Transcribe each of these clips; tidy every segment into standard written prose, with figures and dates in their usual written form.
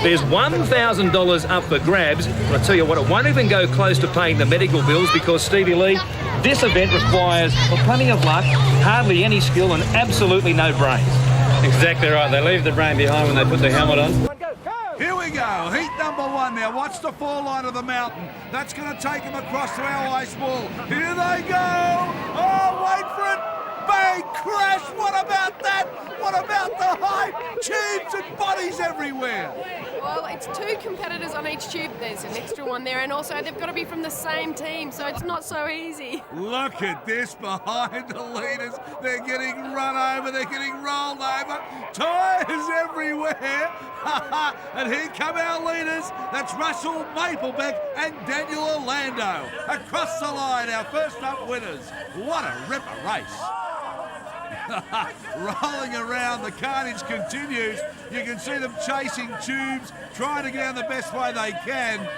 There's $1,000 up for grabs. But I tell you what, it won't even go close to paying the medical bills because, Stevie Lee, this event requires plenty of luck, hardly any skill and absolutely no brains. Exactly right. They leave the brain behind when they put the helmet on. Here we go, heat number one now. Watch the fall line of the mountain. That's going to take them across to our ice wall. Here they go. Oh, wait for it. Bang, crash. What about that? What about the hype? Tubes and bodies everywhere. Well, it's two competitors on each tube. There's an extra one there, and also they've got to be from the same team, so it's not so easy. Look at this behind the leaders. They're getting run over. They're getting rolled over. Tyres everywhere. And here come our leaders. That's Russell Maplebeck and Daniel Orlando. Across the line, our first up winners. What a ripper race. Rolling around, the carnage continues. You can see them chasing tubes, trying to get down the best way they can.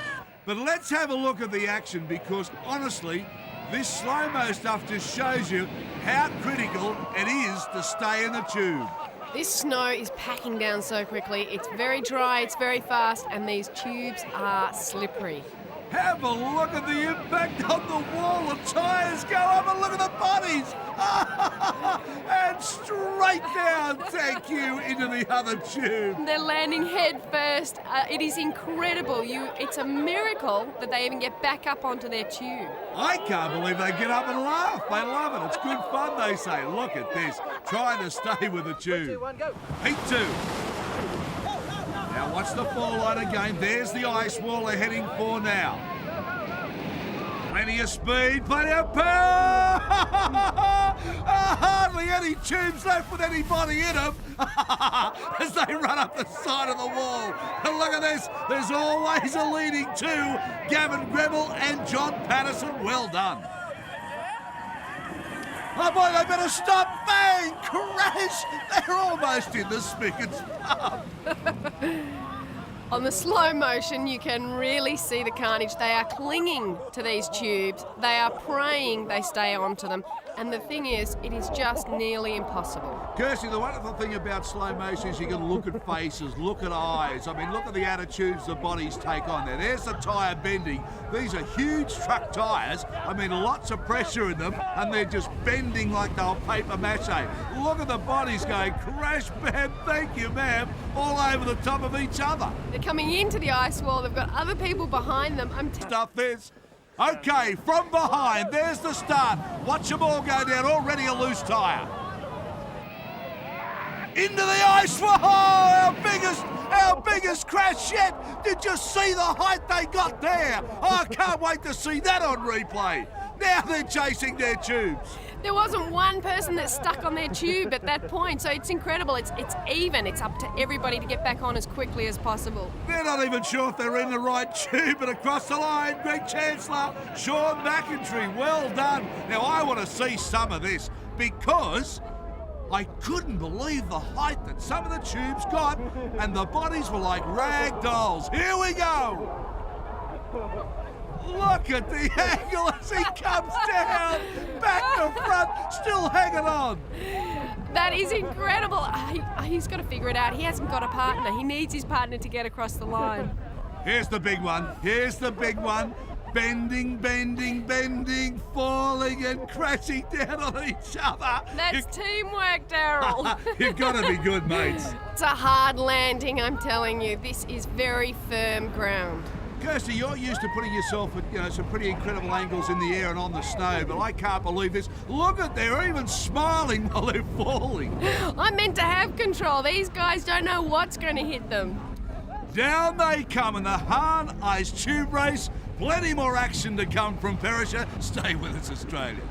But let's have a look at the action because honestly, this slow-mo stuff just shows you how critical it is to stay in the tube. This snow is packing down so quickly. It's very dry, it's very fast, and these tubes are slippery. Have a look at the impact on the wall. The tyres go up and look at the bodies. And straight down, thank you, into the other tube. They're landing head first. It is incredible. It's a miracle that they even get back up onto their tube. I can't believe they get up and laugh. They love it. It's good fun, they say. Look at this, trying to stay with the tube. Heat two. Now watch the fall line again. There's the ice wall they're heading for now. Plenty of speed, plenty of power. Hardly any tubes left with anybody in them as they run up the side of the wall. And look at this. There's always a leading two. Gavin Greville and John Patterson. Well done. Oh boy, they better stop. Bang! Crash! They're almost in the spick and span. On the slow motion, you can really see the carnage. They are clinging to these tubes. They are praying they stay onto them. And the thing is, it is just nearly impossible. Kirsty, the wonderful thing about slow motion is you can look at faces, look at eyes. I mean, look at the attitudes the bodies take on there. There's the tyre bending. These are huge truck tyres. I mean, lots of pressure in them, and they're just bending like they're paper mache. Look at the bodies going crash, bam, thank you, ma'am, all over the top of each other. They're coming into the ice wall. They've got other people behind them. Stuff is. Okay, from behind, there's the start. Watch them all go down, already a loose tyre. Into the ice wall, our biggest crash yet. Did you see the height they got there? Oh, I can't wait to see that on replay. Now they're chasing their tubes. There wasn't one person that stuck on their tube at that point, so it's incredible. It's even. It's up to everybody to get back on as quickly as possible. They're not even sure if they're in the right tube, but across the line, Greg Chancellor, Sean McIntyre, well done. Now I want to see some of this because I couldn't believe the height that some of the tubes got, and the bodies were like rag dolls. Here we go. Look at the angle as he comes down, back to front, still hanging on. That is incredible. He's got to figure it out. He hasn't got a partner. He needs his partner to get across the line. Here's the big one. Here's the big one. Bending, bending, bending, falling and crashing down on each other. That's teamwork, Daryl. You've got to be good, mates. It's a hard landing, I'm telling you. This is very firm ground. Kirsty, you're used to putting yourself at some pretty incredible angles in the air and on the snow, but I can't believe this. Look at, they're even smiling while they're falling. I'm meant to have control. These guys don't know what's going to hit them. Down they come in the Hahn Ice Tube Race. Plenty more action to come from Perisher. Stay with us, Australia.